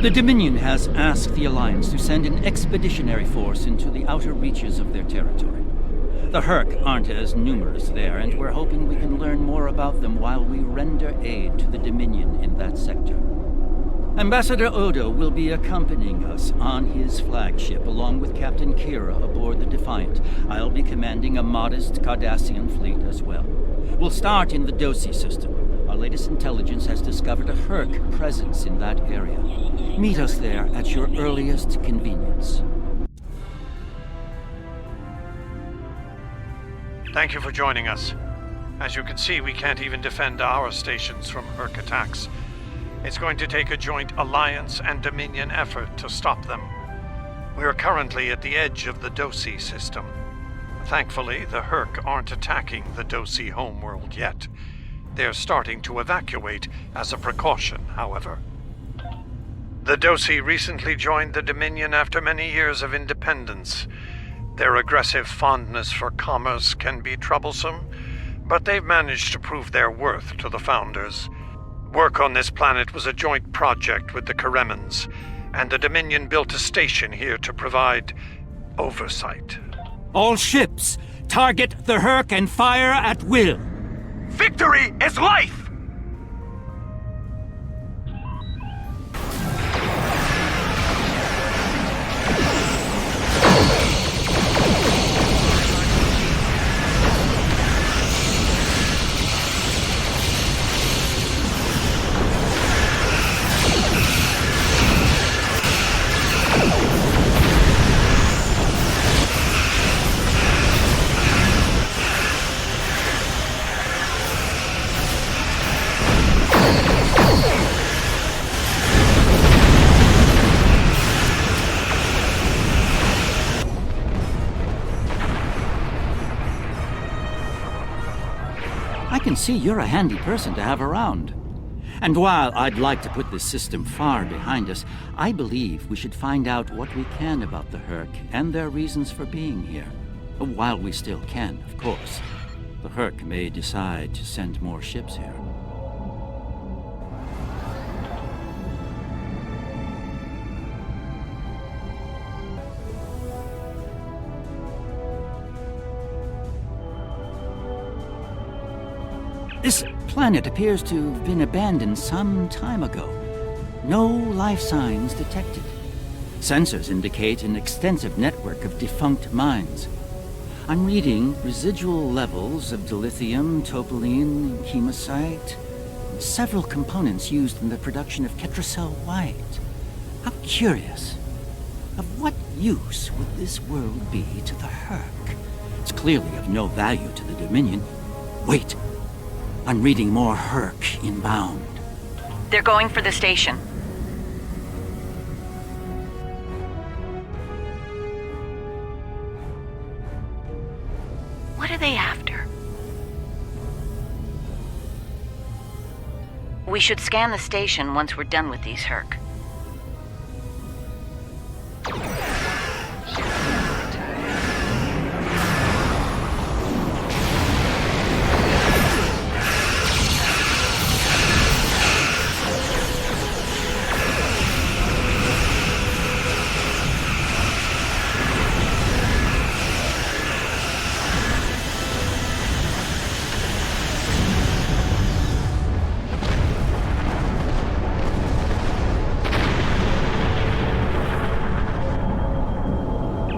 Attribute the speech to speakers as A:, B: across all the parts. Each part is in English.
A: The Dominion has asked the Alliance to send an expeditionary force into the outer reaches of their territory. The Herc aren't as numerous there, and we're hoping we can learn more about them while we render aid to the Dominion in that sector. Ambassador Odo will be accompanying us on his flagship, along with Captain Kira aboard the Defiant. I'll be commanding a modest Cardassian fleet as well. We'll start in the Dosi system. Our latest intelligence has discovered a Herc presence in that area. Meet us there at your earliest convenience.
B: Thank you for joining us. As you can see, we can't even defend our stations from Herc attacks. It's going to take a joint Alliance and Dominion effort to stop them. We are currently at the edge of the Dosi system. Thankfully, the Herc aren't attacking the Dosi homeworld yet. They're starting to evacuate as a precaution, however. The Dosi recently joined the Dominion after many years of independence. Their aggressive fondness for commerce can be troublesome, but they've managed to prove their worth to the Founders. Work on this planet was a joint project with the Karemans, and the Dominion built a station here to provide oversight.
A: All ships, target the Herc and fire at will.
B: Victory is life!
A: I can see you're a handy person to have around. And while I'd like to put this system far behind us, I believe we should find out what we can about the Herc and their reasons for being here. While we still can, of course. The Herc may decide to send more ships here. This planet appears to have been abandoned some time ago. No life signs detected. Sensors indicate an extensive network of defunct mines. I'm reading residual levels of dilithium, topoline, chemosite, and several components used in the production of Ketracel White. How curious. Of what use would this world be to the Herc? It's clearly of no value to the Dominion. Wait. I'm reading more Herc inbound.
C: They're going for the station. What are they after? We should scan the station once we're done with these Herc.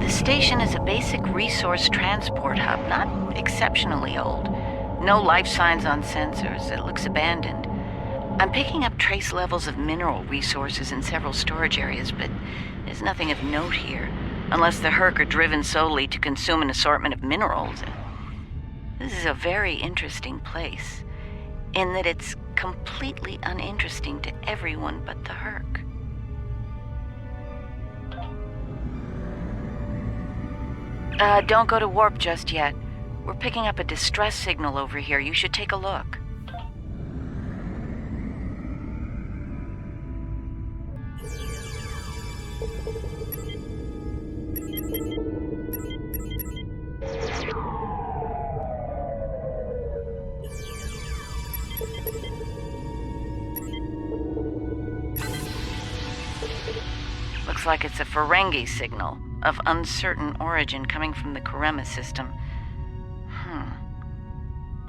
C: The station is a basic resource transport hub, not exceptionally old. No life signs on sensors. It looks abandoned. I'm picking up trace levels of mineral resources in several storage areas, but there's nothing of note here, unless the Herc are driven solely to consume an assortment of minerals. This is a very interesting place, in that it's completely uninteresting to everyone but the Herc. Don't go to warp just yet. We're picking up a distress signal over here. You should take a look. looks like it's a Ferengi signal of uncertain origin coming from the Karema system.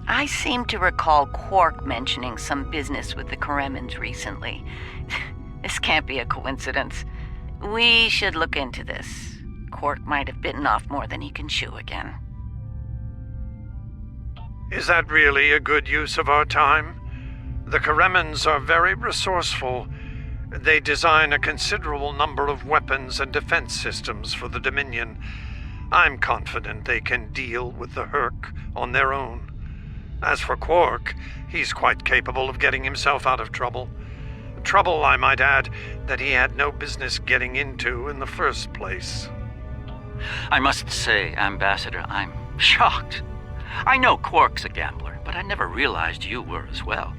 C: I seem to recall Quark mentioning some business with the Karemans recently. This can't be a coincidence. We should look into this. Quark might have bitten off more than he can chew again.
B: Is that really a good use of our time? The Karemans are very resourceful. They design a considerable number of weapons and defense systems for the Dominion. I'm confident they can deal with the Herc on their own. As for Quark, he's quite capable of getting himself out of trouble. Trouble, I might add, that he had no business getting into in the first place.
A: I must say, Ambassador, I'm shocked. I know Quark's a gambler, but I never realized you were as well.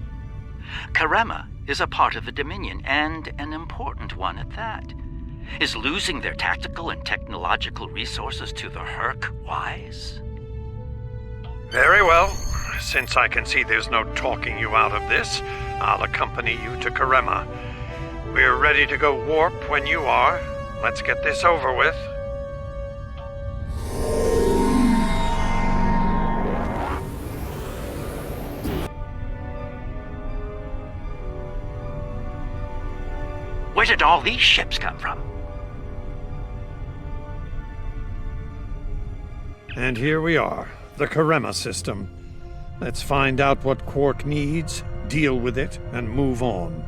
A: Karema is a part of the Dominion, and an important one at that. Is losing their tactical and technological resources to the Herc wise?
B: Very well. Since I can see there's no talking you out of this, I'll accompany you to Karema. We're ready to go warp when you are. Let's get this over with.
A: Where did all these ships come from?
B: And here we are, the Karema system. Let's find out what Quark needs, deal with it, and move on.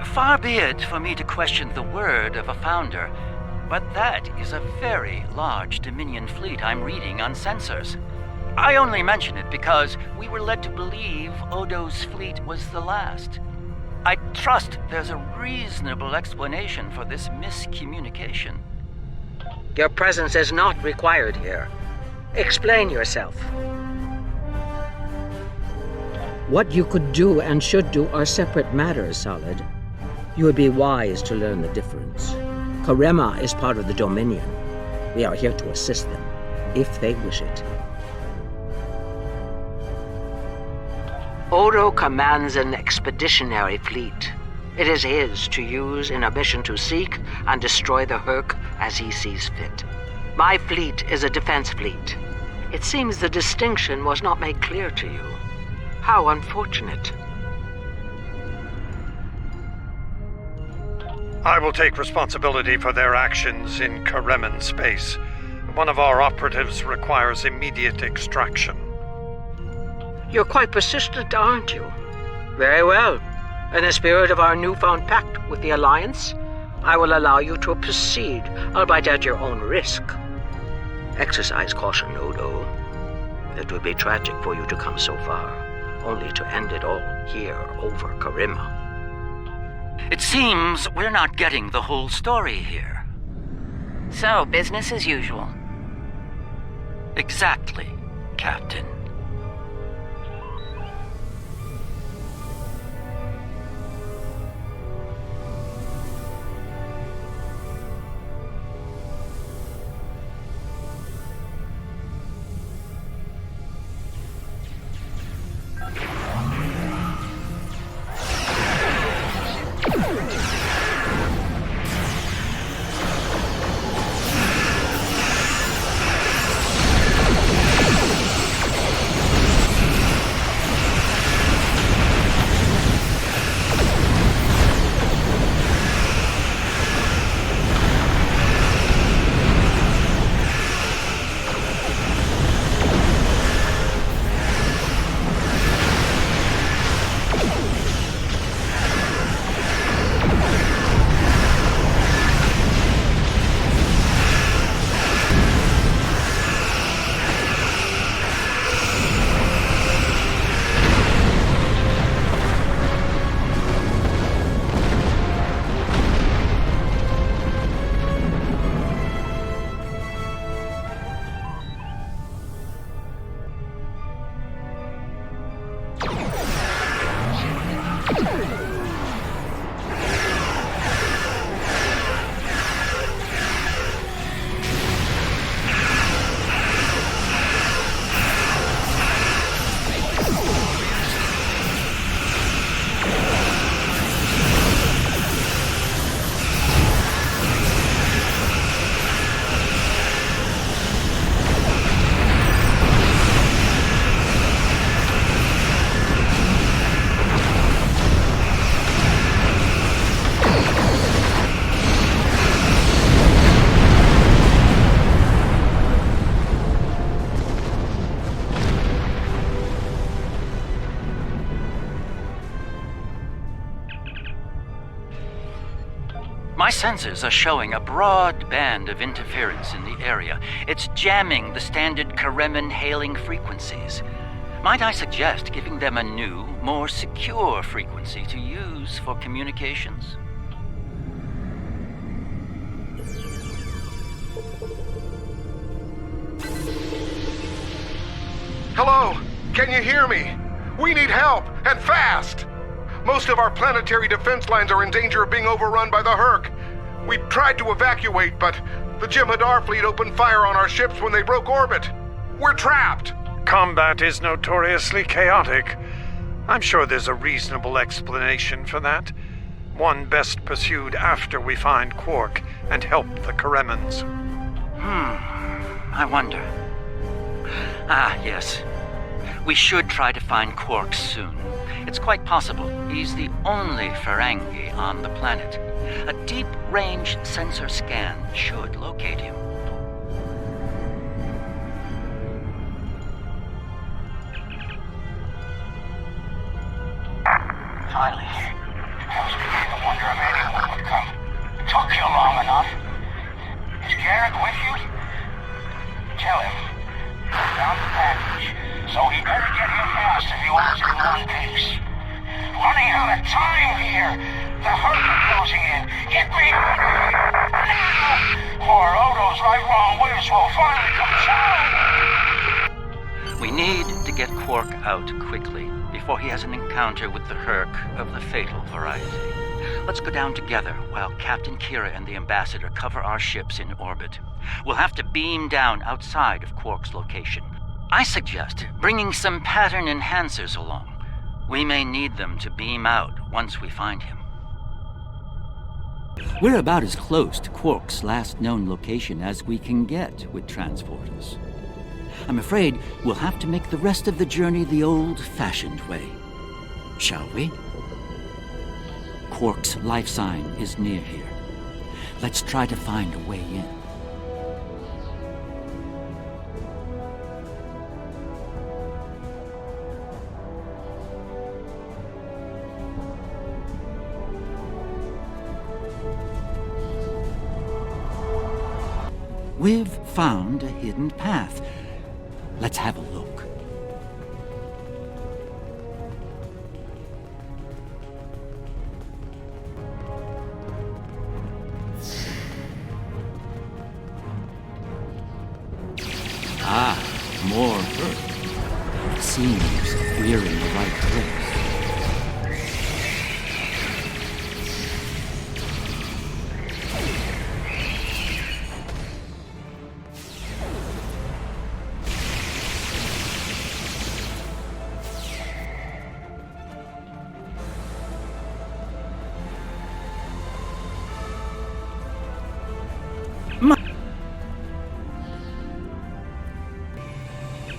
A: Far be it for me to question the word of a founder, but that is a very large Dominion fleet I'm reading on sensors. I only mention it because we were led to believe Odo's fleet was the last. I trust there's a reasonable explanation for this miscommunication.
D: Your presence is not required here. Explain yourself. What you could do and should do are separate matters, Solid. You would be wise to learn the difference. Karema is part of the Dominion. We are here to assist them, if they wish it. Odo commands an expeditionary fleet. It is his to use in a mission to seek and destroy the Herc as he sees fit. My fleet is a defense fleet. It seems the distinction was not made clear to you. How unfortunate.
B: I will take responsibility for their actions in Kareman space. One of our operatives requires immediate extraction.
D: You're quite persistent, aren't you? Very well. In the spirit of our newfound pact with the Alliance, I will allow you to proceed, albeit at your own risk. Exercise caution, Odo. It would be tragic for you to come so far, only to end it all here over Karema.
A: It seems we're not getting the whole story here.
C: So, business as usual.
A: Exactly, Captain. My sensors are showing a broad band of interference in the area. It's jamming the standard Karemin hailing frequencies. Might I suggest giving them a new, more secure frequency to use for communications?
E: Hello? Can you hear me? We need help, and fast! Most of our planetary defense lines are in danger of being overrun by the Herc. We tried to evacuate, but the Jem'Hadar fleet opened fire on our ships when they broke orbit. We're trapped!
B: Combat is notoriously chaotic. I'm sure there's a reasonable explanation for that. One best pursued after we find Quark and help the Karemans.
A: I wonder. Ah, yes. We should try to find Quark soon. It's quite possible he's the only Ferengi on the planet. A deep-range sensor scan should locate him.
F: Finally. I was beginning to wonder if anyone would come. It took you long enough. Is Garrick with you? Tell him. I found the package, so he better get here fast if he wants it in one piece. Running out of time here. The Herc are closing in. Get me now! Or Odo's right wrong whiz will finally come down.
A: We need to get Quark out quickly, before he has an encounter with the Herc of the fatal variety. Let's go down together while Captain Kira and the Ambassador cover our ships in orbit. We'll have to beam down outside of Quark's location. I suggest bringing some pattern enhancers along. We may need them to beam out once we find him. We're about as close to Quark's last known location as we can get with transporters. I'm afraid we'll have to make the rest of the journey the old-fashioned way. Shall we? Quark's life sign is near here. Let's try to find a way in. We've found a hidden path. Let's have a look. Ah, more Earth. It seems we're in the right place.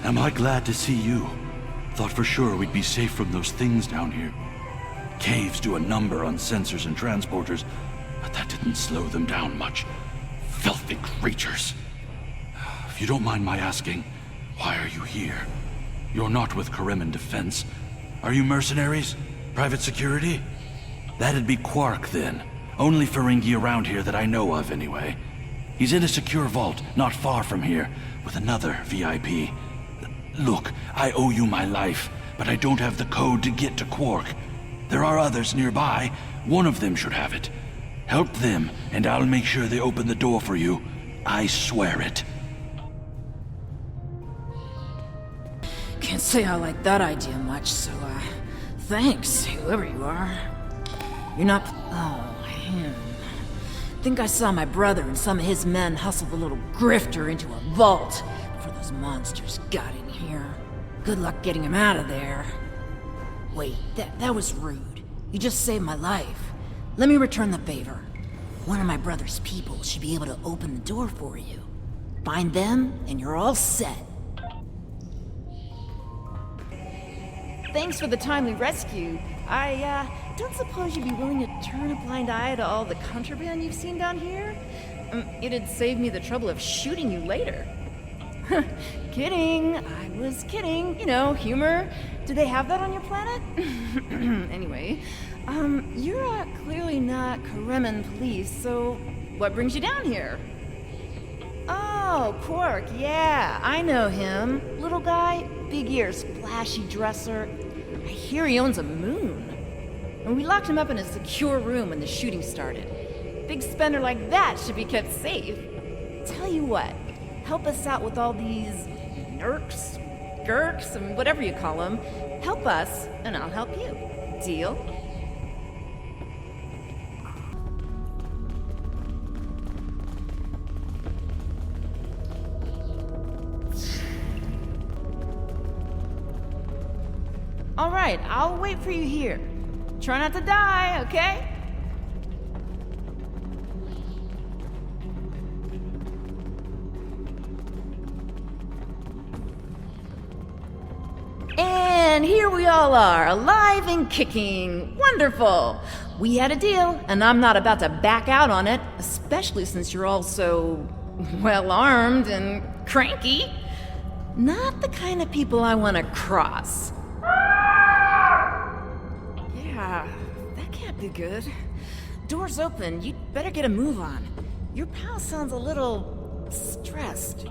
G: Am I glad to see you? Thought for sure we'd be safe from those things down here. Caves do a number on sensors and transporters, but that didn't slow them down much. Filthy creatures. If you don't mind my asking, why are you here? You're not with Karemin Defense. Are you mercenaries? Private security? That'd be Quark, then. Only Ferengi around here that I know of, anyway. He's in a secure vault, not far from here, with another VIP. Look, I owe you my life, but I don't have the code to get to Quark. There are others nearby. One of them should have it. Help them, and I'll make sure they open the door for you. I swear it.
H: Can't say I like that idea much, so, thanks, whoever you are. You're not... Oh, him. Think I saw my brother and some of his men hustle the little grifter into a vault before those monsters got in here. Good luck getting him out of there. Wait, that was rude. You just saved my life. Let me return the favor. One of my brother's people should be able to open the door for you. Find them, and you're all set.
I: Thanks for the timely rescue. I don't suppose you'd be willing to turn a blind eye to all the contraband you've seen down here? It'd save me the trouble of shooting you later. Kidding. I was kidding. You know, humor. Do they have that on your planet? Anyway, you're clearly clearly not Kremen police, so what brings you down here? Oh, Quark, yeah, I know him. Little guy, big ears, flashy dresser. I hear he owns a moon. And we locked him up in a secure room when the shooting started. Big spender like that should be kept safe. Tell you what, help us out with all these nerks, gurks, and whatever you call them. Help us, and I'll help you. Deal? All right, I'll wait for you here. Try not to die, okay? And here we all are, alive and kicking. Wonderful. We had a deal, and I'm not about to back out on it, especially since you're all so well-armed and cranky. Not the kind of people I want to cross. Yeah, that can't be good. Door's open. You'd better get a move on. Your pal sounds a little stressed.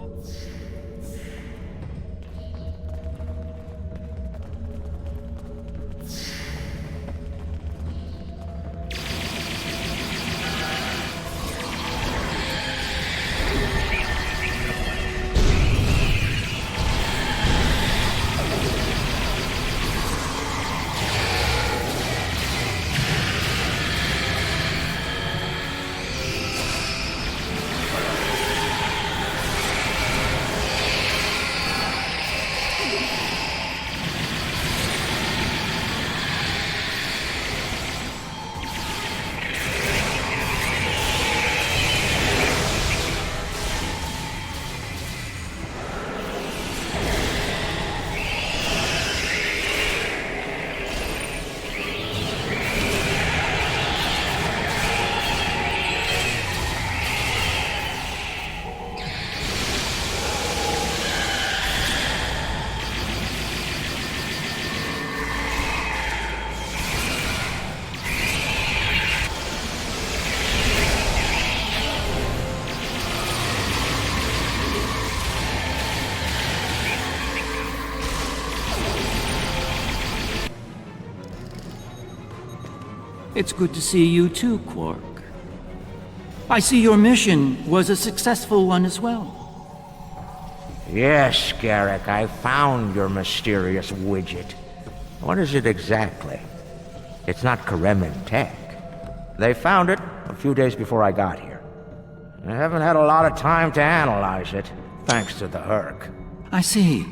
A: It's good to see you too, Quark. I see your mission was a successful one as well.
F: Yes, Garrick, I found your mysterious widget. What is it exactly? It's not Kremen tech. They found it a few days before I got here. I haven't had a lot of time to analyze it, thanks to the Herc.
A: I see.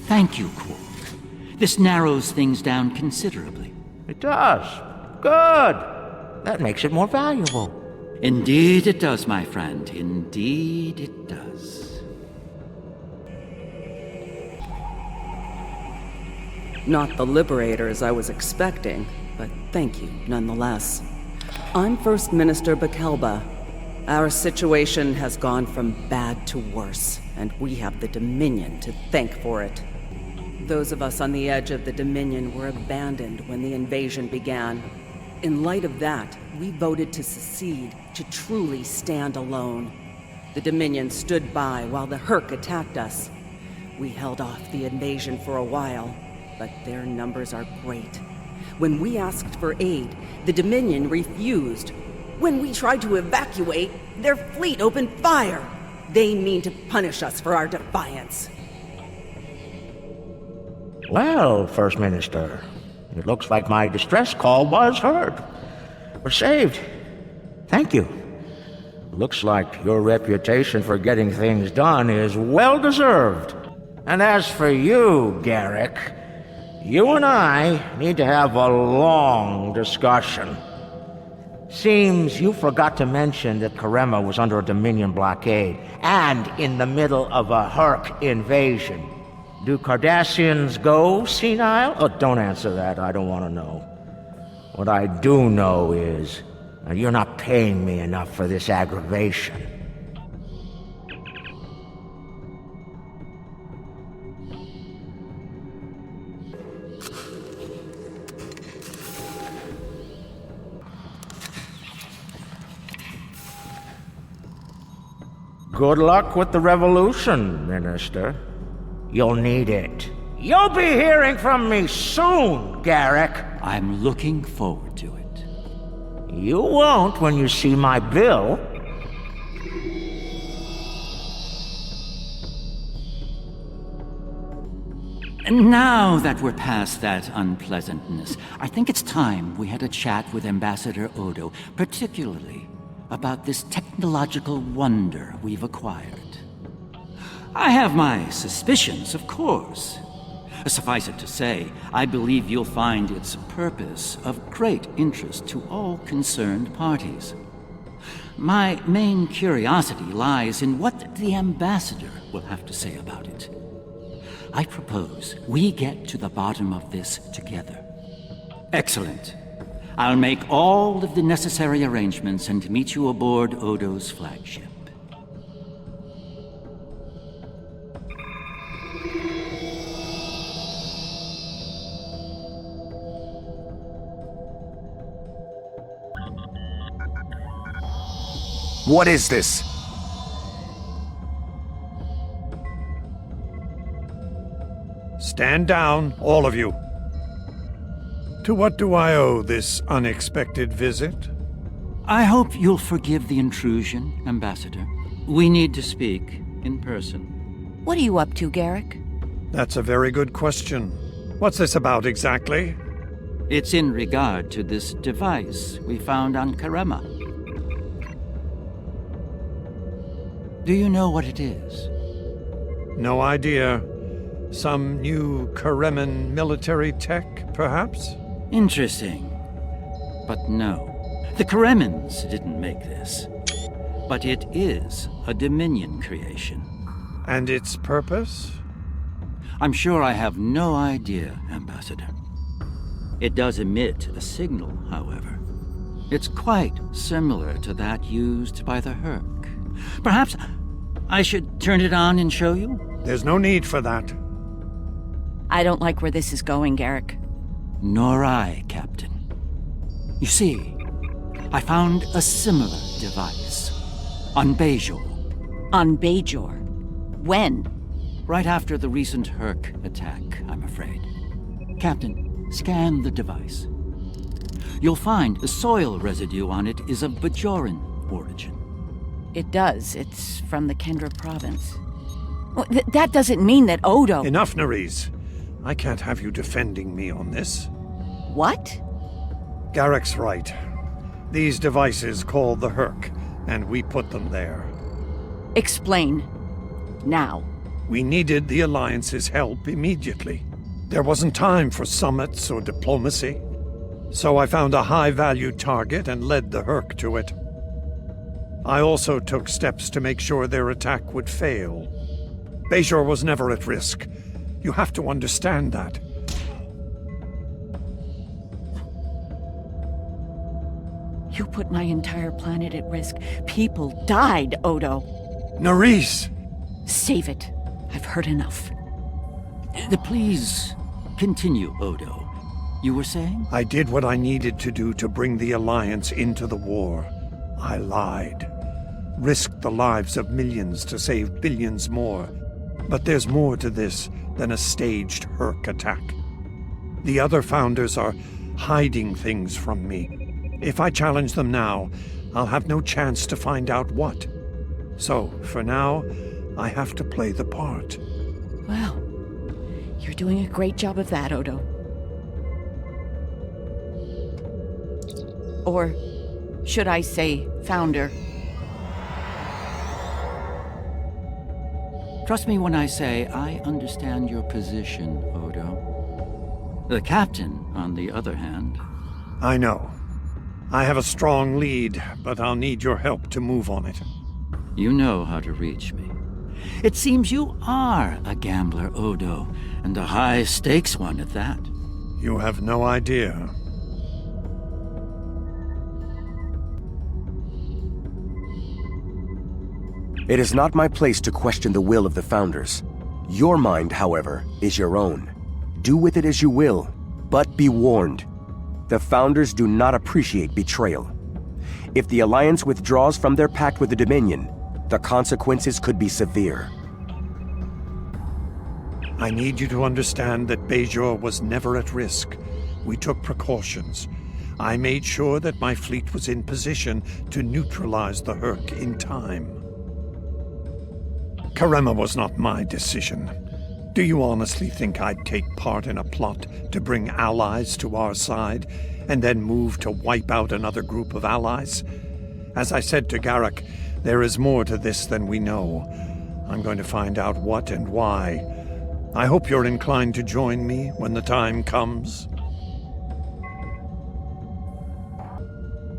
A: Thank you, Quark. This narrows things down considerably.
F: It does. Good. That makes it more valuable.
A: Indeed it does, my friend. Indeed it does.
J: Not the liberators I was expecting, but thank you nonetheless. I'm First Minister Bakelba. Our situation has gone from bad to worse, and we have the Dominion to thank for it. Those of us on the edge of the Dominion were abandoned when the invasion began. In light of that, we voted to secede, to truly stand alone. The Dominion stood by while the Herc attacked us. We held off the invasion for a while, but their numbers are great. When we asked for aid, the Dominion refused. When we tried to evacuate, their fleet opened fire. They mean to punish us for our defiance.
F: Well, First Minister, it looks like my distress call was heard. We're saved. Thank you. Looks like your reputation for getting things done is well-deserved. And as for you, Garrick, you and I need to have a long discussion. Seems you forgot to mention that Karema was under a Dominion blockade and in the middle of a Herc invasion. Do Cardassians go senile? Oh, don't answer that. I don't want to know. What I do know is you're not paying me enough for this aggravation.
K: Good luck with the revolution, Minister. You'll need it. You'll be hearing from me soon, Garrick.
A: I'm looking forward to it.
K: You won't when you see my bill.
A: And now that we're past that unpleasantness, I think it's time we had a chat with Ambassador Odo, particularly about this technological wonder we've acquired. I have my suspicions, of course. Suffice it to say, I believe you'll find its purpose of great interest to all concerned parties. My main curiosity lies in what the Ambassador will have to say about it. I propose we get to the bottom of this together. Excellent. I'll make all of the necessary arrangements and meet you aboard Odo's flagship.
L: What is this?
B: Stand down, all of you. To what do I owe this unexpected visit?
A: I hope you'll forgive the intrusion, Ambassador. We need to speak in person.
C: What are you up to, Garrick?
B: That's a very good question. What's this about exactly?
A: It's in regard to this device we found on Karema. Do you know what it is?
B: No idea. Some new Kareman military tech, perhaps?
A: Interesting. But no. The Karemans didn't make this. But it is a Dominion creation.
B: And its purpose?
A: I'm sure I have no idea, Ambassador. It does emit a signal, however. It's quite similar to that used by the Herc. Perhaps I should turn it on and show you?
B: There's no need for that.
C: I don't like where this is going, Garrick.
A: Nor I, Captain. You see, I found a similar device on Bajor.
C: On Bajor? When?
A: Right after the recent Herc attack, I'm afraid. Captain, scan the device. You'll find the soil residue on it is of Bajoran origin.
C: It does. It's from the Kendra province. Well, that doesn't mean that Odo...
B: Enough, Nerys. I can't have you defending me on this.
C: What?
B: Garrick's right. These devices called the Herc, and we put them there.
C: Explain. Now.
B: We needed the Alliance's help immediately. There wasn't time for summits or diplomacy. So I found a high-value target and led the Herc to it. I also took steps to make sure their attack would fail. Bajor was never at risk. You have to understand that.
C: You put my entire planet at risk. People died, Odo.
B: Nerys!
C: Save it. I've heard enough.
A: Please continue, Odo. You were saying?
B: I did what I needed to do to bring the Alliance into the war. I lied. Risked the lives of millions to save billions more. But there's more to this than a staged Herc attack. The other founders are hiding things from me. If I challenge them now, I'll have no chance to find out what. So, for now, I have to play the part.
C: Well, you're doing a great job of that, Odo. Or should I say, founder?
A: Trust me when I say I understand your position, Odo. The captain, on the other hand...
B: I know. I have a strong lead, but I'll need your help to move on it.
A: You know how to reach me. It seems you are a gambler, Odo, and a high-stakes one at that.
B: You have no idea.
L: It is not my place to question the will of the Founders. Your mind, however, is your own. Do with it as you will, but be warned. The Founders do not appreciate betrayal. If the Alliance withdraws from their pact with the Dominion, The consequences could be severe.
B: I need you to understand that Bajor was never at risk. We took precautions. I made sure that my fleet was in position to neutralize the Hurk in time. Karema was not my decision. Do you honestly think I'd take part in a plot to bring allies to our side, and then move to wipe out another group of allies? As I said to Garrick, there is more to this than we know. I'm going to find out what and why. I hope you're inclined to join me when the time comes.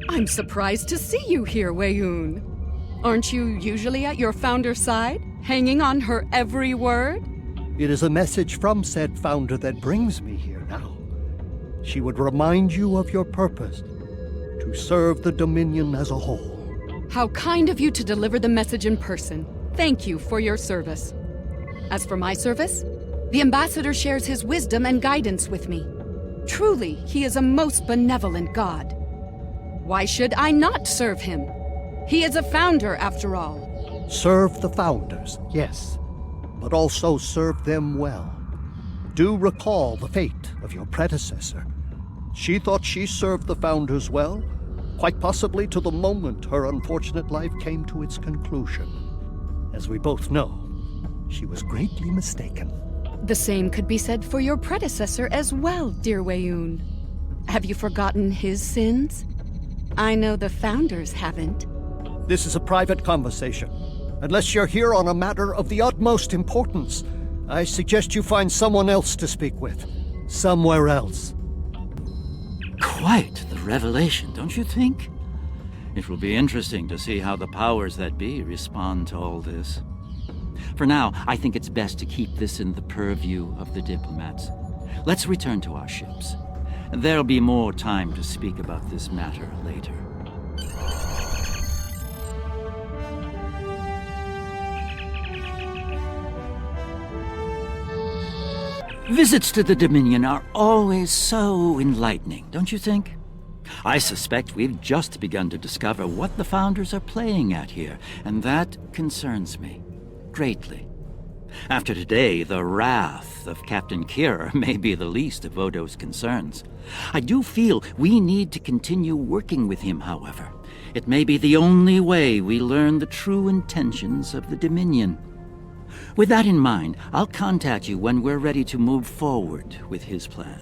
M: I'm surprised to see you here, Weyoun. Aren't you usually at your founder's side, hanging on her every word?
N: It is a message from said founder that brings me here now. She would remind you of your purpose, to serve the Dominion as a whole.
M: How kind of you to deliver the message in person. Thank you for your service. As for my service, the ambassador shares his wisdom and guidance with me. Truly, he is a most benevolent god. Why should I not serve him? He is a founder, after all.
N: Serve the founders, yes, but also serve them well. Do recall the fate of your predecessor. She thought she served the founders well, quite possibly to the moment her unfortunate life came to its conclusion. As we both know, she was greatly mistaken.
M: The same could be said for your predecessor as well, dear Weyoun. Have you forgotten his sins? I know the founders haven't.
N: This is a private conversation. Unless you're here on a matter of the utmost importance, I suggest you find someone else to speak with. Somewhere else.
A: Quite the revelation, don't you think? It will be interesting to see how the powers that be respond to all this. For now, I think it's best to keep this in the purview of the diplomats. Let's return to our ships. There'll be more time to speak about this matter later. Visits to the Dominion are always so enlightening, don't you think? I suspect we've just begun to discover what the Founders are playing at here, and that concerns me greatly. After today, the wrath of Captain Kira may be the least of Odo's concerns. I do feel we need to continue working with him, however. It may be the only way we learn the true intentions of the Dominion. With that in mind, I'll contact you when we're ready to move forward with his plan.